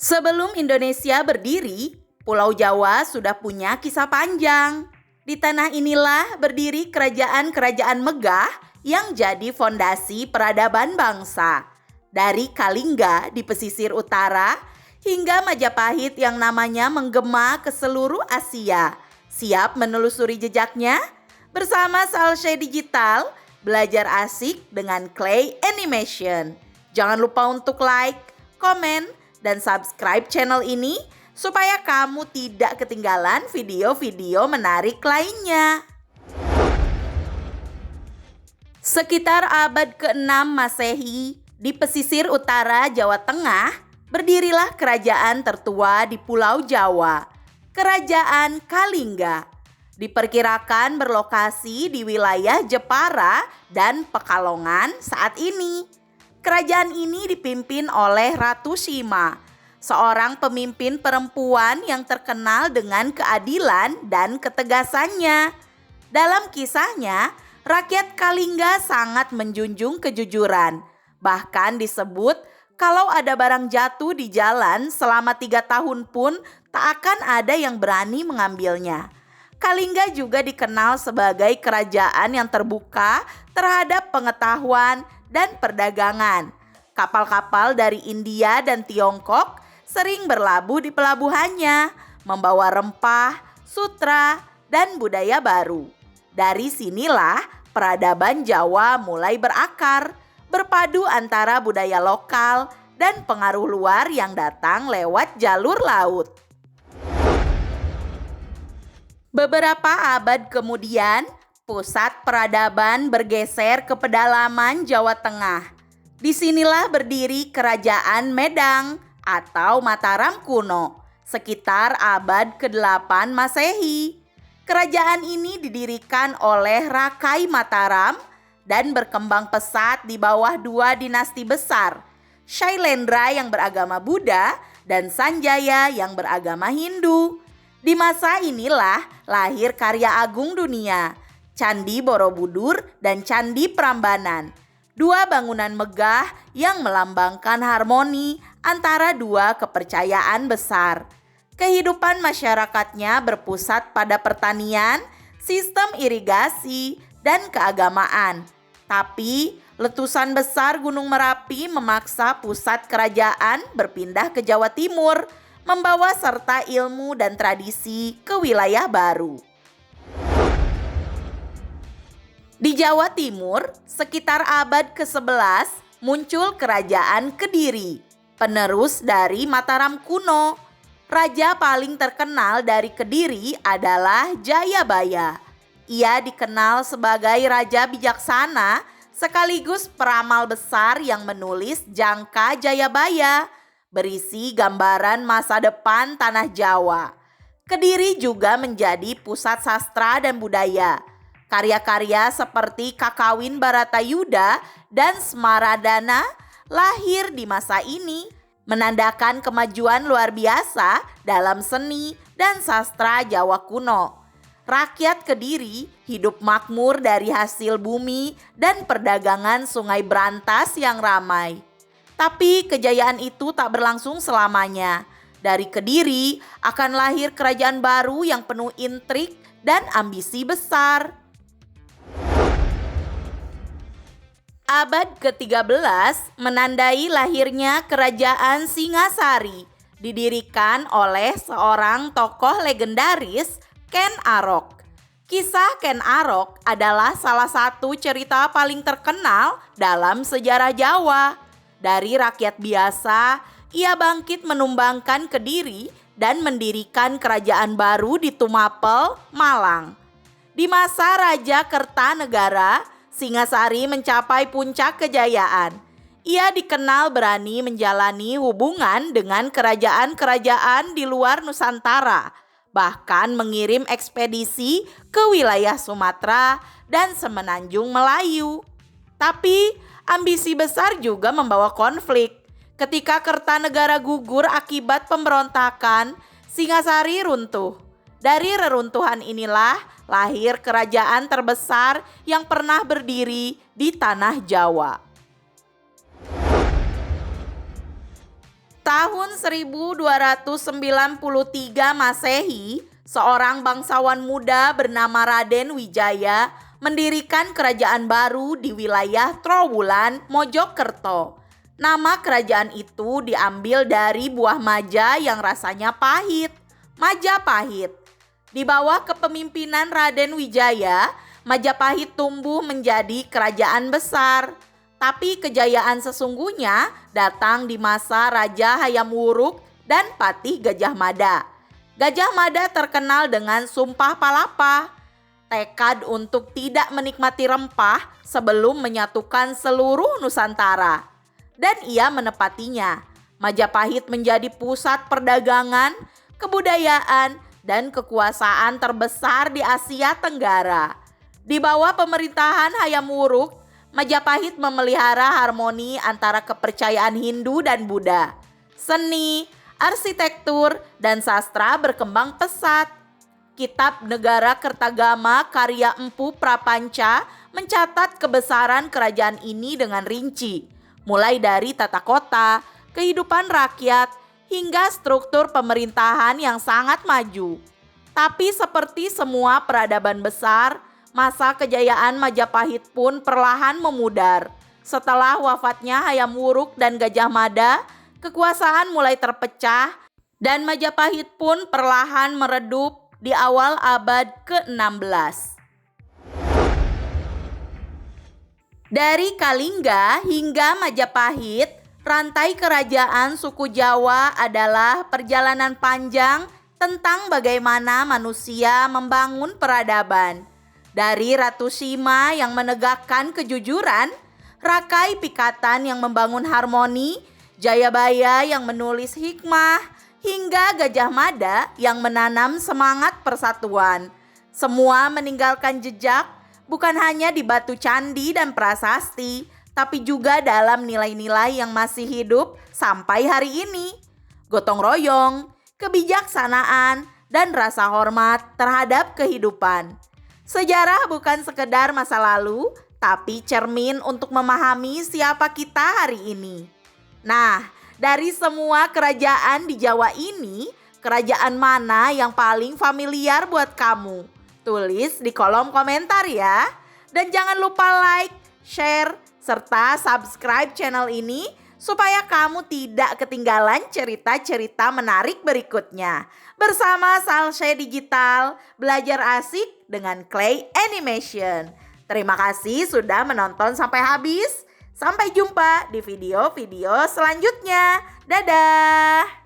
Sebelum Indonesia berdiri, Pulau Jawa sudah punya kisah panjang. Di tanah inilah berdiri kerajaan-kerajaan megah yang jadi fondasi peradaban bangsa. Dari Kalingga di pesisir utara hingga Majapahit yang namanya menggema ke seluruh Asia. Siap menelusuri jejaknya? Bersama Salshe Digital, belajar asik dengan Clay Animation. Jangan lupa untuk like, komen, dan subscribe channel ini supaya kamu tidak ketinggalan video-video menarik lainnya. Sekitar abad ke-6 Masehi, di pesisir utara Jawa Tengah, berdirilah kerajaan tertua di Pulau Jawa, Kerajaan Kalingga. Diperkirakan berlokasi di wilayah Jepara dan Pekalongan saat ini. Kerajaan ini dipimpin oleh Ratu Sima, seorang pemimpin perempuan yang terkenal dengan keadilan dan ketegasannya. Dalam kisahnya, rakyat Kalingga sangat menjunjung kejujuran. Bahkan disebut kalau ada barang jatuh di jalan selama 3 tahun pun tak akan ada yang berani mengambilnya. Kalingga juga dikenal sebagai kerajaan yang terbuka terhadap pengetahuan dan perdagangan. Kapal-kapal dari India dan Tiongkok sering berlabuh di pelabuhannya, membawa rempah, sutra, dan budaya baru. Dari sinilah peradaban Jawa mulai berakar, berpadu antara budaya lokal dan pengaruh luar yang datang lewat jalur laut. Beberapa abad kemudian, pusat peradaban bergeser ke pedalaman Jawa Tengah. Disinilah berdiri Kerajaan Medang atau Mataram kuno, sekitar abad ke-8 Masehi. Kerajaan ini didirikan oleh Rakai Mataram dan berkembang pesat di bawah 2 dinasti besar, Shailendra yang beragama Buddha dan Sanjaya yang beragama Hindu. Di masa inilah lahir karya agung dunia, Candi Borobudur dan Candi Prambanan, 2 bangunan megah yang melambangkan harmoni antara 2 kepercayaan besar. Kehidupan masyarakatnya berpusat pada pertanian, sistem irigasi, dan keagamaan. Tapi letusan besar Gunung Merapi memaksa pusat kerajaan berpindah ke Jawa Timur, membawa serta ilmu dan tradisi ke wilayah baru. Di Jawa Timur, sekitar abad ke-11 muncul Kerajaan Kediri, penerus dari Mataram kuno. Raja paling terkenal dari Kediri adalah Jayabaya. Ia dikenal sebagai raja bijaksana sekaligus peramal besar yang menulis Jangka Jayabaya, berisi gambaran masa depan tanah Jawa. Kediri juga menjadi pusat sastra dan budaya. Karya-karya seperti Kakawin Baratayuda dan Semaradana lahir di masa ini, menandakan kemajuan luar biasa dalam seni dan sastra Jawa kuno. Rakyat Kediri hidup makmur dari hasil bumi dan perdagangan Sungai Brantas yang ramai. Tapi kejayaan itu tak berlangsung selamanya. Dari Kediri akan lahir kerajaan baru yang penuh intrik dan ambisi besar. Abad ke-13 menandai lahirnya Kerajaan Singasari, didirikan oleh seorang tokoh legendaris, Ken Arok. Kisah Ken Arok adalah salah satu cerita paling terkenal dalam sejarah Jawa. Dari rakyat biasa, ia bangkit menumbangkan Kediri dan mendirikan kerajaan baru di Tumapel, Malang. Di masa Raja Kertanegara, Singasari mencapai puncak kejayaan. Ia dikenal berani menjalani hubungan dengan kerajaan-kerajaan di luar Nusantara, bahkan mengirim ekspedisi ke wilayah Sumatera dan Semenanjung Melayu. Tapi ambisi besar juga membawa konflik. Ketika Kertanegara gugur akibat pemberontakan, Singasari runtuh. Dari reruntuhan inilah lahir kerajaan terbesar yang pernah berdiri di tanah Jawa. Tahun 1293 Masehi, seorang bangsawan muda bernama Raden Wijaya mendirikan kerajaan baru di wilayah Trowulan, Mojokerto. Nama kerajaan itu diambil dari buah maja yang rasanya pahit, Majapahit. Di bawah kepemimpinan Raden Wijaya, Majapahit tumbuh menjadi kerajaan besar. Tapi kejayaan sesungguhnya datang di masa Raja Hayam Wuruk dan Patih Gajah Mada. Gajah Mada terkenal dengan Sumpah Palapa, tekad untuk tidak menikmati rempah sebelum menyatukan seluruh Nusantara. Dan ia menepatinya. Majapahit menjadi pusat perdagangan, kebudayaan, dan kekuasaan terbesar di Asia Tenggara. Di bawah pemerintahan Hayam Wuruk, Majapahit memelihara harmoni antara kepercayaan Hindu dan Buddha. Seni, arsitektur, dan sastra berkembang pesat. Kitab Negara Kertagama karya Empu Prapanca mencatat kebesaran kerajaan ini dengan rinci, mulai dari tata kota, kehidupan rakyat, hingga struktur pemerintahan yang sangat maju. Tapi seperti semua peradaban besar, masa kejayaan Majapahit pun perlahan memudar. Setelah wafatnya Hayam Wuruk dan Gajah Mada, kekuasaan mulai terpecah dan Majapahit pun perlahan meredup di awal abad ke-16. Dari Kalingga hingga Majapahit, rantai kerajaan suku Jawa adalah perjalanan panjang tentang bagaimana manusia membangun peradaban. Dari Ratu Sima yang menegakkan kejujuran, Rakai Pikatan yang membangun harmoni, Jayabaya yang menulis hikmah, hingga Gajah Mada yang menanam semangat persatuan. Semua meninggalkan jejak bukan hanya di batu candi dan prasasti, tapi juga dalam nilai-nilai yang masih hidup sampai hari ini. Gotong royong, kebijaksanaan, dan rasa hormat terhadap kehidupan. Sejarah bukan sekedar masa lalu, tapi cermin untuk memahami siapa kita hari ini. Nah, dari semua kerajaan di Jawa ini, kerajaan mana yang paling familiar buat kamu? Tulis di kolom komentar ya. Dan jangan lupa like, share, serta subscribe channel ini supaya kamu tidak ketinggalan cerita-cerita menarik berikutnya. Bersama Salshe Digital, belajar asik dengan Clay Animation. Terima kasih sudah menonton sampai habis. Sampai jumpa di video-video selanjutnya. Dadah!